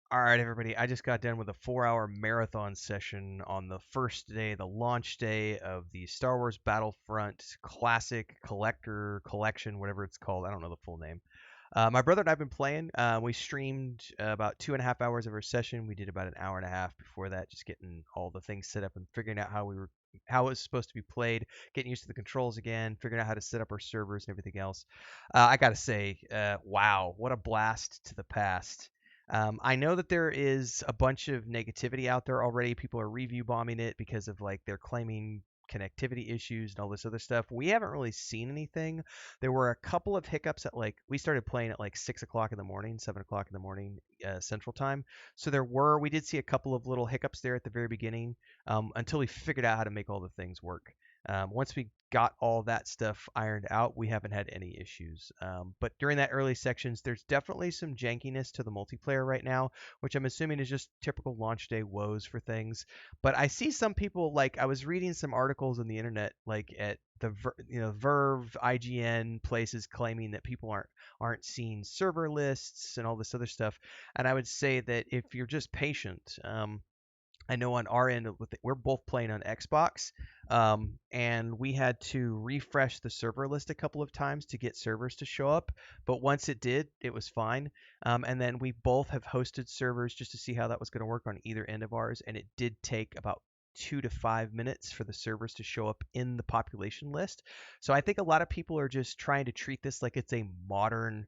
All right, everybody. I just got done with a 4-hour marathon session on the first day, the launch day of the Star Wars Battlefront Classic Collection, whatever it's called. I don't know the full name. My brother and I have been playing. We streamed about 2.5 hours of our session. We did about an hour and a half before that, just getting all the things set up and figuring out how it was supposed to be played, getting used to the controls again, figuring out how to set up our servers and everything else. I gotta say, wow, what a blast to the past. I know that there is a bunch of negativity out there already. People are review bombing it because of like they're claiming connectivity issues and all this other stuff. We haven't really seen anything. There were a couple of hiccups at like we started playing at like 6 o'clock in the morning, 7 o'clock in the morning Central Time. So we did see a couple of little hiccups there at the very beginning until we figured out how to make all the things work. Once we got all that stuff ironed out, we haven't had any issues. But during that early sections, there's definitely some jankiness to the multiplayer right now, which I'm assuming is just typical launch day woes for things. But I see some people like I was reading some articles on the internet, like at the Verve, IGN places claiming that people aren't seeing server lists and all this other stuff. And I would say that if you're just patient, I know on our end, we're both playing on Xbox, and we had to refresh the server list a couple of times to get servers to show up. But once it did, it was fine. And then we both have hosted servers just to see how that was going to work on either end of ours, and it did take about 2 to 5 minutes for the servers to show up in the population list. So I think a lot of people are just trying to treat this like it's a modern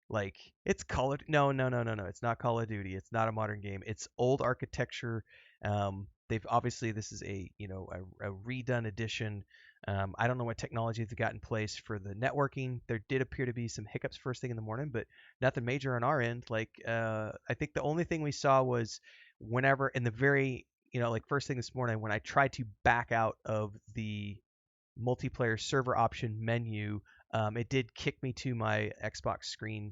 like it's Call of no no no no no it's not Call of Duty. It's not a modern game. It's old architecture. They've obviously this is a redone edition. I don't know what technology they've got in place for the networking. There did appear to be some hiccups first thing in the morning, but nothing major on our end. Like I think the only thing we saw was whenever in the very like first thing this morning when I tried to back out of the multiplayer server option menu, it did kick me to my Xbox screen,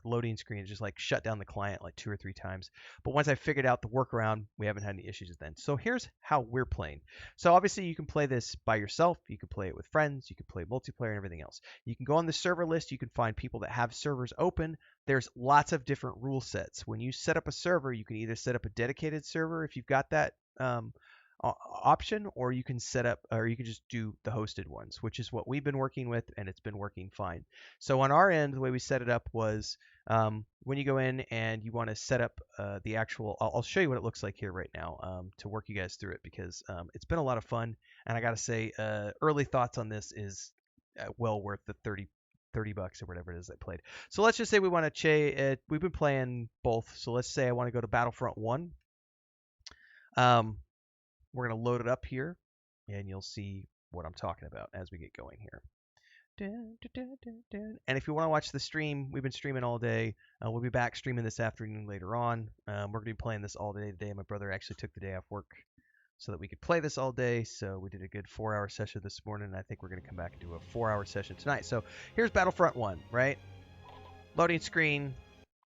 loading screen. It just like shut down the client like 2 or 3 times. But once I figured out the workaround, we haven't had any issues then. So here's how we're playing. So obviously you can play this by yourself. You can play it with friends. You can play multiplayer and everything else. You can go on the server list. You can find people that have servers open. There's lots of different rule sets. When you set up a server, you can either set up a dedicated server if you've got that option, or you can set up, or you can just do the hosted ones, which is what we've been working with, and it's been working fine. So on our end, the way we set it up was when you go in and you want to set up the actual, I'll show you what it looks like here right now to work you guys through it because it's been a lot of fun, and I gotta say, early thoughts on this is well worth the $30 or whatever it is I played. So let's just say we want to we've been playing both. So let's say I want to go to Battlefront 1. Um, we're going to load it up here, and you'll see what I'm talking about as we get going here. Dun, dun, dun. And if you want to watch the stream, we've been streaming all day. We'll be back streaming this afternoon later on. We're going to be playing this all day today. My brother actually took the day off work so that we could play this all day. So we did a good 4-hour session this morning, and I think we're going to come back and do a 4-hour session tonight. So here's Battlefront 1, right? Loading screen.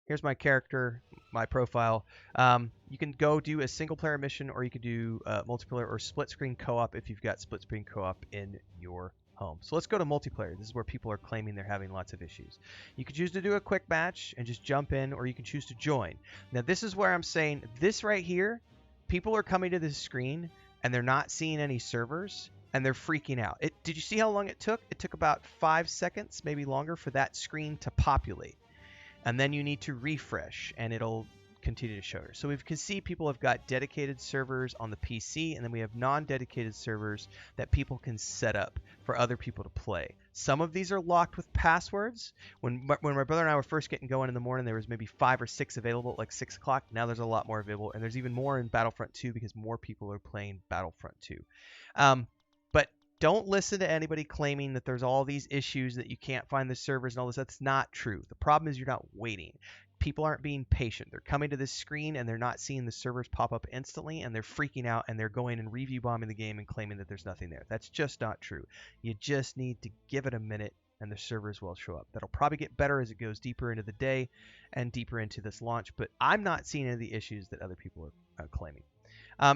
Here's my character, my profile. You can go do a single player mission, or you can do multiplayer or split screen co-op if you've got split screen co-op in your home. So let's go to multiplayer. This is where people are claiming they're having lots of issues. You can choose to do a quick match and just jump in, or you can choose to join. Now this is where I'm saying this right here, people are coming to this screen and they're not seeing any servers and they're freaking out. Did you see how long it took? It took about 5 seconds, maybe longer, for that screen to populate. And then you need to refresh and it'll continue to show her. So we can see people have got dedicated servers on the PC, and then we have non-dedicated servers that people can set up for other people to play. Some of these are locked with passwords. When my brother and I were first getting going in the morning, there was maybe 5 or 6 available at like 6 o'clock. Now there's a lot more available, and there's even more in Battlefront 2 because more people are playing Battlefront 2. But don't listen to anybody claiming that there's all these issues, that you can't find the servers and all this. That's not true. The problem is you're not waiting. People aren't being patient. They're coming to this screen and they're not seeing the servers pop up instantly, and they're freaking out and they're going and review bombing the game and claiming that there's nothing there. That's just not true. You just need to give it a minute and the servers will show up. That'll probably get better as it goes deeper into the day and deeper into this launch, but I'm not seeing any of the issues that other people are claiming.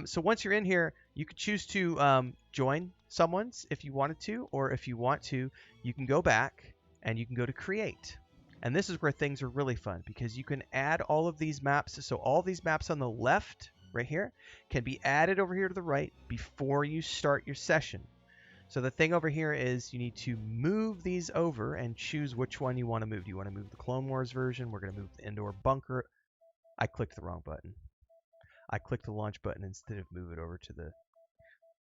So once you're in here, you could choose to join someone's if you wanted to, or if you want to, you can go back and you can go to create. And this is where things are really fun because you can add all of these maps. So all these maps on the left right here can be added over here to the right before you start your session. So the thing over here is you need to move these over and choose which one you want to move. Do you want to move the Clone Wars version? We're going to move the indoor bunker. I clicked the wrong button. I clicked the launch button instead of move it over to the...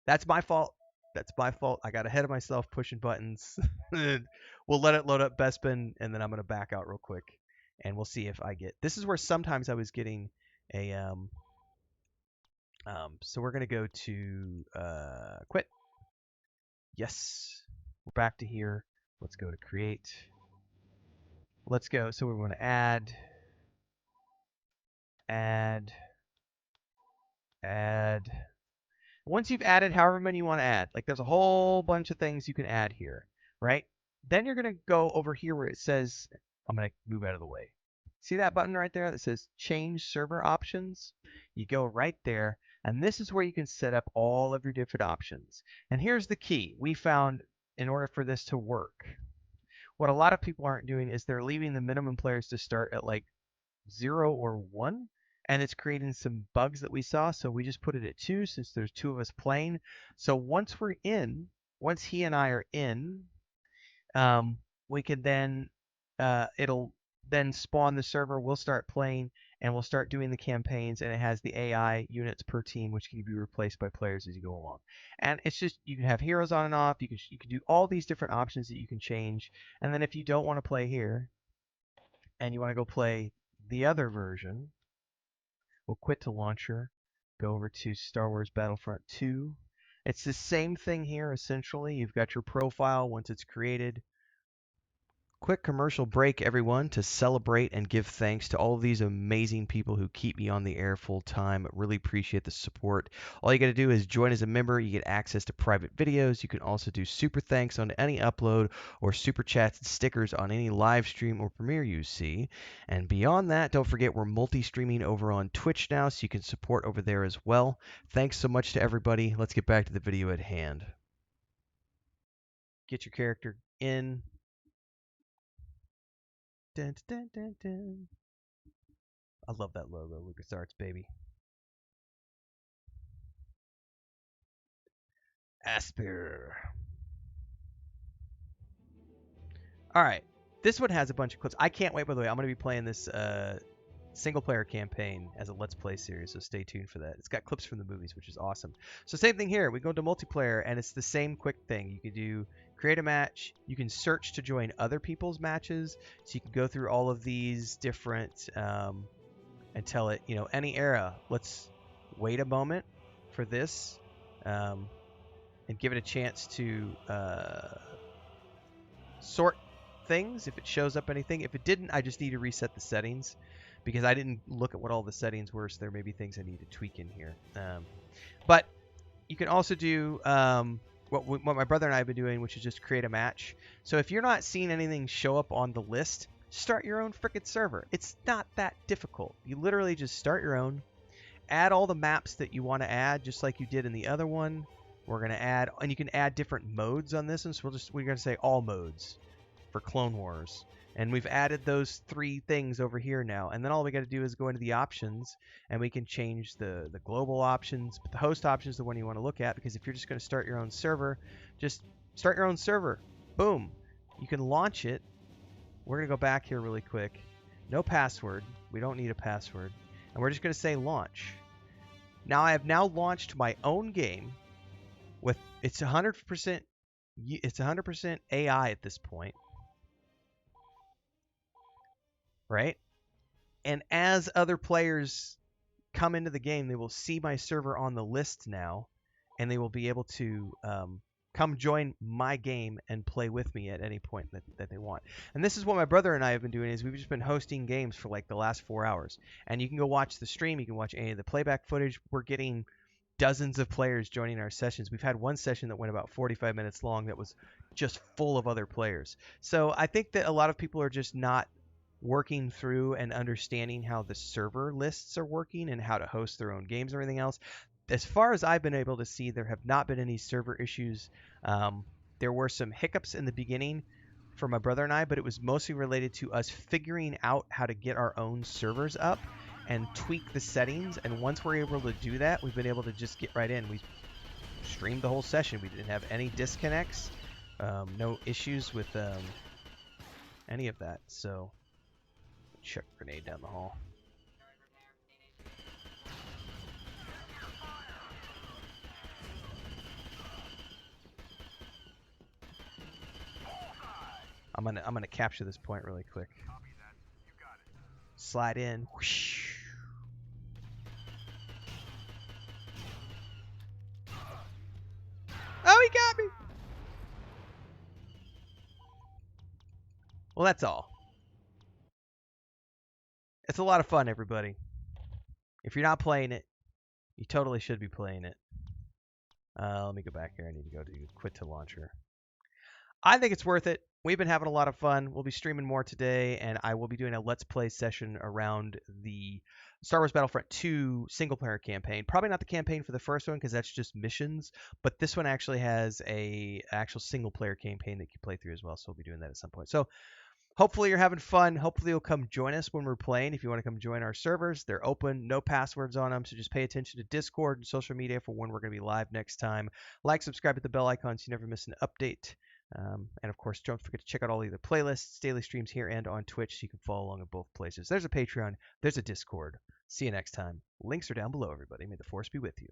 That's my fault. That's my fault. I got ahead of myself pushing buttons. We'll let it load up Bespin, and then I'm going to back out real quick, and we'll see if I get... This is where sometimes I was getting a... so we're going to go to quit. Yes. We're back to here. Let's go to create. Let's go. So we want to add. Once you've added however many you want to add, like there's a whole bunch of things you can add here, right? Then you're going to go over here where it says, I'm going to move out of the way. See that button right there that says change server options? You go right there, and this is where you can set up all of your different options. And here's the key. We found in order for this to work, what a lot of people aren't doing is they're leaving the minimum players to start at like 0 or 1, and it's creating some bugs that we saw, so we just put it at 2 since there's 2 of us playing. So once we're in, once he and I are in, we can then, it'll then spawn the server, we'll start playing, and we'll start doing the campaigns, and it has the AI units per team, which can be replaced by players as you go along. And it's just, you can have heroes on and off, you can do all these different options that you can change, and then if you don't want to play here, and you want to go play the other version, we'll quit to launcher, go over to Star Wars Battlefront 2. It's the same thing here, essentially. You've got your profile once it's created. Quick commercial break, everyone, to celebrate and give thanks to all of these amazing people who keep me on the air full time. Really appreciate the support. All you got to do is join as a member. You get access to private videos. You can also do super thanks on any upload or super chats and stickers on any live stream or premiere you see. And beyond that, don't forget we're multi-streaming over on Twitch now, so you can support over there as well. Thanks so much to everybody. Let's get back to the video at hand. Get your character in. Dun, dun, dun, dun. I love that logo, LucasArts, baby. Asper. All right, this one has a bunch of clips. I can't wait, by the way. I'm going to be playing this single-player campaign as a Let's Play series, so stay tuned for that. It's got clips from the movies, which is awesome. So same thing here. We go to multiplayer, and it's the same quick thing. You can do create a match. You can search to join other people's matches, so you can go through all of these different and tell it, you know, any era. Let's wait a moment for this and give it a chance to sort things if it shows up anything. If it didn't, I just need to reset the settings because I didn't look at what all the settings were, so there may be things I need to tweak in here. But you can also do what my brother and I have been doing, which is just create a match. So if you're not seeing anything show up on the list, start your own frickin' server. It's not that difficult. You literally just start your own, add all the maps that you want to add, just like you did in the other one. We're going to add, and you can add different modes on this one, so we're going to say all modes for Clone Wars. And we've added those 3 things over here now. And then all we got to do is go into the options, and we can change the global options. But the host option is the one you want to look at, because if you're just going to start your own server, just start your own server. Boom. You can launch it. We're going to go back here really quick. No password. We don't need a password. And we're just going to say launch. Now I have now launched my own game with it's 100% AI at this point. Right? And as other players come into the game, they will see my server on the list now, and they will be able to come join my game and play with me at any point that they want. And this is what my brother and I have been doing, is we've just been hosting games for like the last 4 hours. And you can go watch the stream, you can watch any of the playback footage. We're getting dozens of players joining our sessions. We've had one session that went about 45 minutes long that was just full of other players. So I think that a lot of people are just not working through and understanding how the server lists are working and how to host their own games and everything else. As far as I've been able to see, there have not been any server issues. There were some hiccups in the beginning for my brother and I, but it was mostly related to us figuring out how to get our own servers up and tweak the settings. And once we're able to do that, we've been able to just get right in. We streamed the whole session. We didn't have any disconnects, no issues with any of that. So, chuck a grenade down the hall. I'm gonna capture this point really quick. Slide in. Whoosh. Oh, he got me! Well, that's all. It's a lot of fun, everybody. If you're not playing it, you totally should be playing it. Let me go back here. I need to go to quit to launcher. I think it's worth it. We've been having a lot of fun. We'll be streaming more today, and I will be doing a Let's Play session around the Star Wars Battlefront 2 single-player campaign. Probably not the campaign for the first one because that's just missions, but this one actually has a actual single-player campaign that you can play through as well, so we'll be doing that at some point. So hopefully you're having fun. Hopefully you'll come join us when we're playing. If you want to come join our servers, they're open, no passwords on them, so just pay attention to Discord and social media for when we're going to be live next time. Like, subscribe, hit the bell icon so you never miss an update. And of course, don't forget to check out all the other playlists, daily streams here and on Twitch, so you can follow along in both places. There's a Patreon, there's a Discord. See you next time. Links are down below, everybody. May the Force be with you.